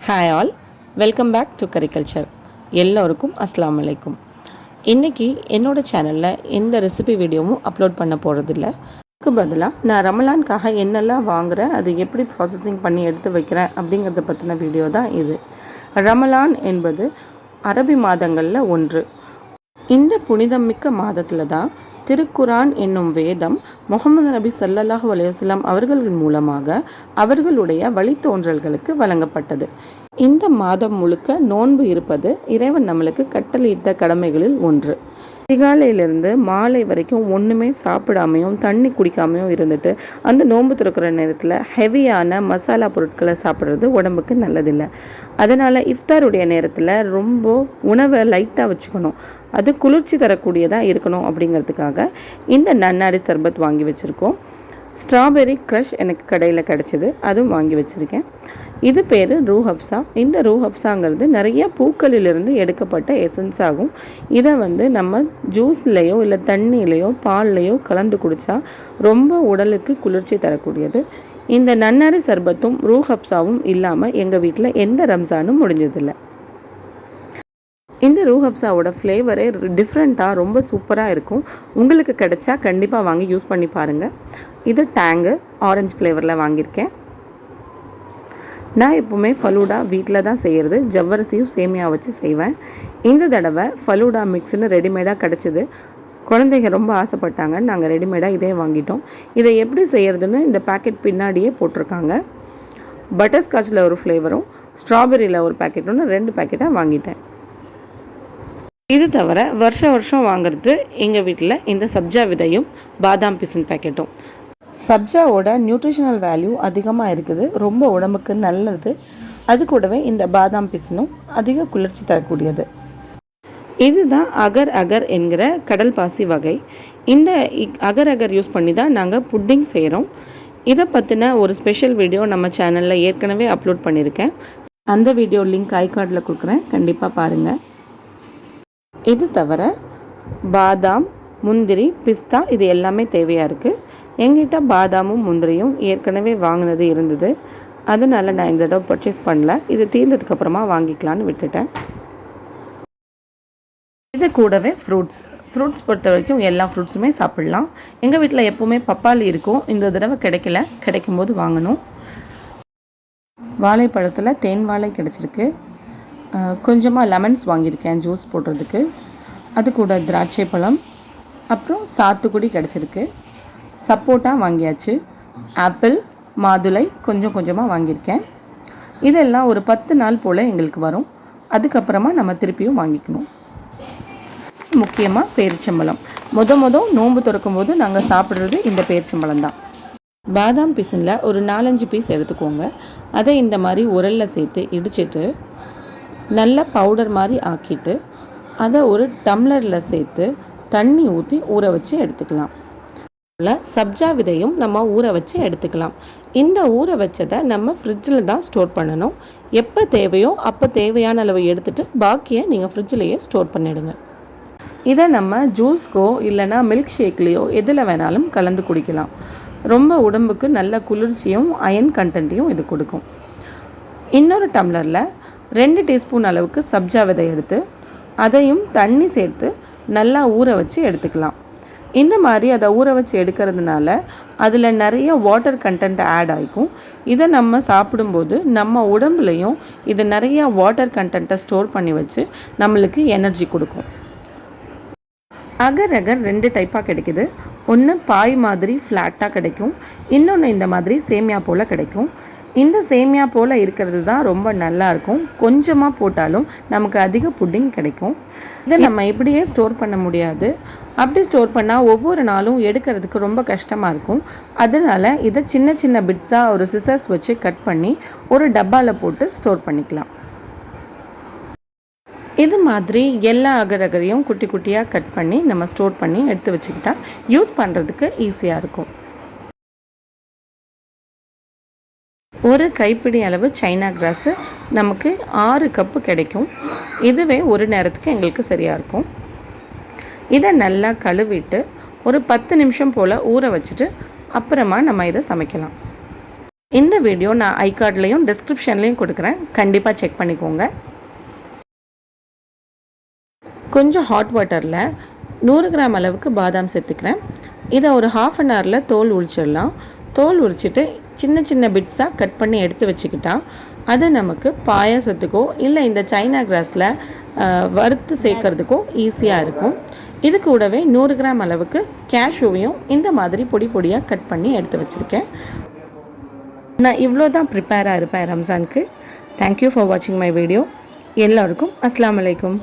Hi all, welcome back to கரிகல்ச்சர். எல்லோருக்கும் அஸ்ஸலாமு அலைக்கும். இன்றைக்கி என்னோடய சேனலில் எந்த ரெசிபி வீடியோவும் அப்லோட் பண்ண போகிறதில்ல. அதுக்கு பதிலாக நான் ரமலான்காக என்னெல்லாம் வாங்குகிறேன், அது எப்படி ப்ராசஸிங் பண்ணி எடுத்து வைக்கிறேன் அப்படிங்கிறத பற்றின வீடியோ தான் இது. ரமலான் என்பது அரபி மாதங்களில் ஒன்று. இந்த புனிதமிக்க மாதத்தில் தான் திருக்குரான் என்னும் வேதம் முகமது நபி ஸல்லல்லாஹு அலைஹி வஸல்லம் அவர்களின் மூலமாக அவர்களுடைய வழித்தோன்றல்களுக்கு வழங்கப்பட்டது. இந்த மாதம் முழுக்க நோன்பு இருப்பது இறைவன் நம்மளுக்கு கட்டளையிட்ட கடமைகளில் ஒன்று. அதிகாலையிலிருந்து மாலை வரைக்கும் ஒன்றுமே சாப்பிடாமையும் தண்ணி குடிக்காமையும் இருந்துட்டு அந்த நோன்பு திறக்கிற நேரத்தில் ஹெவியான மசாலா பொருட்களை சாப்பிட்றது உடம்புக்கு நல்லதில்லை. அதனால் இஃப்தாருடைய நேரத்தில் ரொம்ப உணவை லைட்டாக வச்சுக்கணும், அது குளிர்ச்சி தரக்கூடியதாக இருக்கணும். அப்படிங்கிறதுக்காக இந்த நன்னாரி சர்பத் வாங்கி வச்சுருக்கோம். ஸ்ட்ராபெர்ரி க்ரஷ் எனக்கு கடையில் கிடச்சிது, அதுவும் வாங்கி வச்சுருக்கேன். இது பேர் ரூஹ் அப்ஸா. இந்த ரூஹ் அப்ஸாங்கிறது நிறைய பூக்களிலிருந்து எடுக்கப்பட்ட எசன்ஸ் ஆகும். இதை நம்ம ஜூஸ்லேயோ இல்லை தண்ணியிலையோ பால்லையோ கலந்து குடித்தா ரொம்ப உடலுக்கு குளிர்ச்சி தரக்கூடியது. இந்த நன்னாரி சர்பத்தும் ரூஹ் அப்ஸாவும் இல்லாமல் எங்கள் வீட்டில் எந்த ரம்ஜானும் முடிஞ்சதில்லை. இந்த ரூஹ் அப்ஸாவோட ஃப்ளேவரே டிஃப்ரெண்ட்டாக ரொம்ப சூப்பராக இருக்கும். உங்களுக்கு கிடைச்சா கண்டிப்பாக வாங்கி யூஸ் பண்ணி பாருங்கள். இது டேங்கு ஆரஞ்சு ஃப்ளேவரில் வாங்கியிருக்கேன். நான் எப்போவுமே ஃபலூடா வீட்டில் தான் செய்கிறது, ஜவ்வரிசியும் சேமியா வச்சு செய்வேன். இந்த தடவை ஃபலூடா மிக்ஸ்னு ரெடிமேடாக கிடச்சிது. குழந்தைங்க ரொம்ப ஆசைப்பட்டாங்க, நாங்கள் ரெடிமேடாக இதே வாங்கிட்டோம். இதை எப்படி செய்கிறதுன்னு இந்த பேக்கெட் பின்னாடியே போட்டிருக்காங்க. பட்டர்ஸ்காட்சில் ஒரு ஃப்ளேவரும் ஸ்ட்ராபெரியில் ஒரு பேக்கெட்டும் 2 பேக்கெட்டாக வாங்கிட்டேன். இது தவிர வருஷம் வாங்குறது எங்கள் வீட்டில் இந்த சப்ஜா விதையும் பாதாம் பிசின் பேக்கெட்டும். சப்ஜாவோட நியூட்ரிஷனல் வேல்யூ அதிகமாக இருக்குது, ரொம்ப உடம்புக்கு நல்லது. அது கூடவே இந்த பாதாம் பிசினும் அதிக குளிர்ச்சி தரக்கூடியது. இதுதான் அகர் அகர் என்கிற கடல் பாசி வகை. இந்த அகர் அகர் யூஸ் பண்ணி தான் நாங்கள் புட்டிங் செய்கிறோம். இதை பற்றின ஒரு ஸ்பெஷல் வீடியோ நம்ம சேனலில் ஏற்கனவே அப்லோட் பண்ணியிருக்கேன். அந்த வீடியோ லிங்க் ஐகார்டில் கொடுக்குறேன், கண்டிப்பாக பாருங்கள். இது தவிர பாதாம், முந்திரி, பிஸ்தா இது எல்லாமே தேவையாக இருக்குது. எங்கிட்ட பாதாமும் முந்திரியும் ஏற்கனவே வாங்கினது இருந்தது, அதனால் நான் இந்த தடவை பர்ச்சேஸ் பண்ணல. இது தீர்ந்ததுக்கப்புறமா வாங்கிக்கலான்னு விட்டுட்டேன். இது கூடவே ஃப்ரூட்ஸ் பொறுத்த வரைக்கும் எல்லா ஃப்ரூட்ஸுமே சாப்பிட்லாம். எங்கள் வீட்டில் எப்போவுமே பப்பாளி இருக்கும், இந்த தடவை கிடைக்கல, கிடைக்கும்போது வாங்கணும். வாழைப்பழத்தில் தேன் வாழை கிடச்சிருக்கு. கொஞ்சமாக லெமன்ஸ் வாங்கியிருக்கேன் ஜூஸ் போடுறதுக்கு. அது கூட திராட்சை பழம், அப்புறம் சாத்துக்குடி கிடச்சிருக்கு. சப்போட்டா வாங்கியாச்சு. ஆப்பிள், மாதுளை கொஞ்சமாக வாங்கியிருக்கேன். இதெல்லாம் ஒரு 10 நாள் போல் எங்களுக்கு வரும். அதுக்கப்புறமா நம்ம திருப்பியும் வாங்கிக்கணும். முக்கியமாக பேரிச்சம்பழம். நோன்பு திறக்கும் போது நாங்கள் சாப்பிட்றது இந்த பேரிச்சம்பழம் தான். பாதாம் பிசினில் ஒரு 4-5 பீஸ் எடுத்துக்கோங்க. அதை இந்த மாதிரி உரலில் சேர்த்து இடிச்சிட்டு நல்லா பவுடர் மாதிரி ஆக்கிட்டு அதை ஒரு டம்ளரில் சேர்த்து தண்ணி ஊற்றி ஊற வச்சு எடுத்துக்கலாம். சப்ஜா விதையும் நம்ம ஊற வச்சு எடுத்துக்கலாம். இந்த ஊற வச்சதை நம்ம ஃப்ரிட்ஜில் தான் ஸ்டோர் பண்ணணும். எப்போ தேவையோ அப்போ தேவையான அளவு எடுத்துகிட்டு பாக்கியை நீங்கள் ஃப்ரிட்ஜிலேயே ஸ்டோர் பண்ணிவிடுங்க. இதை நம்ம ஜூஸ்க்கோ இல்லைனா மில்க் ஷேக்லேயோ எதில் வேணாலும் கலந்து குடிக்கலாம். ரொம்ப உடம்புக்கு நல்ல குளிர்ச்சியும் அயன் கண்டென்ட்டையும் இது கொடுக்கும். இன்னொரு டம்ளரில் 2 டீஸ்பூன் அளவுக்கு சப்ஜா விதை எடுத்து அதையும் தண்ணி சேர்த்து நல்லா ஊற வச்சு எடுத்துக்கலாம். இந்த மாதிரி அதை ஊற வச்சு எடுக்கிறதுனால அதில் நிறைய வாட்டர் கண்டென்ட் ஆட் ஆகிக்கும். இதை நம்ம சாப்பிடும்போது நம்ம உடம்புலையும் இது நிறைய வாட்டர் கண்டென்ட்டை ஸ்டோர் பண்ணி வச்சு நம்மளுக்கு எனர்ஜி கொடுக்கும். அகர் அகர் 2 டைப்பாக கிடைக்குது. ஒன்று பாய் மாதிரி ஃப்ளாட்டாக கிடைக்கும், இன்னொன்று இந்த மாதிரி சேமியா போல் கிடைக்கும். இந்த சேமியா போல் இருக்கிறது தான் ரொம்ப நல்லாயிருக்கும். கொஞ்சமாக போட்டாலும் நமக்கு அதிக புட்டிங் கிடைக்கும். இதை நம்ம இப்படியே ஸ்டோர் பண்ண முடியாது. அப்படி ஸ்டோர் பண்ணால் ஒவ்வொரு நாளும் எடுக்கிறதுக்கு ரொம்ப கஷ்டமாக இருக்கும். அதனால் இதை சின்ன பிட்ஸாக ஒரு சிசர்ஸ் வச்சு கட் பண்ணி ஒரு டப்பாவில் போட்டு ஸ்டோர் பண்ணிக்கலாம். இது மாதிரி எல்லா அகரகரையும் குட்டி குட்டியாக கட் பண்ணி நம்ம ஸ்டோர் பண்ணி எடுத்து வச்சுக்கிட்டா யூஸ் பண்ணுறதுக்கு ஈஸியாக இருக்கும். ஒரு கைப்பிடி அளவு சைனா கிராஸு நமக்கு 6 கப்பு கிடைக்கும். இதுவே ஒரு நேரத்துக்கு எங்களுக்கு சரியாக இருக்கும். இதை நல்லா கழுவிட்டு ஒரு 10 நிமிஷம் போல் ஊற வச்சுட்டு அப்புறமா நம்ம இதை சமைக்கலாம். இந்த வீடியோ நான் ஐ கார்ட்லேயும் டிஸ்கிரிப்ஷன்லேயும் கொடுக்குறேன், கண்டிப்பாக செக் பண்ணிக்கோங்க. கொஞ்சம் ஹாட் வாட்டரில் 100 கிராம் அளவுக்கு பாதாம் சேர்த்துக்கிறேன். இதை ஒரு ½ அன் ஹவரில் தோல் உரிச்சிடலாம். தோல் உரிச்சிட்டு சின்ன சின்ன பிட்ஸாக கட் பண்ணி எடுத்து வச்சுக்கிட்டா அது நமக்கு பாயாசத்துக்கோ இல்லை இந்த சைனா கிராஸில் வறுத்து சேர்க்கறதுக்கோ ஈஸியாக இருக்கும். இது கூடவே 100 கிராம் அளவுக்கு கேஷ்யூவையும் இந்த மாதிரி பொடி பொடியாக கட் பண்ணி எடுத்து வச்சுருக்கேன். நான் இவ்வளோ தான் ப்ரிப்பேராக இருப்பேன் ரம்ஜானுக்கு. தேங்க்யூ ஃபார் வாட்சிங் மை வீடியோ. எல்லோருக்கும் அஸ்ஸலாமு அலைக்கும்.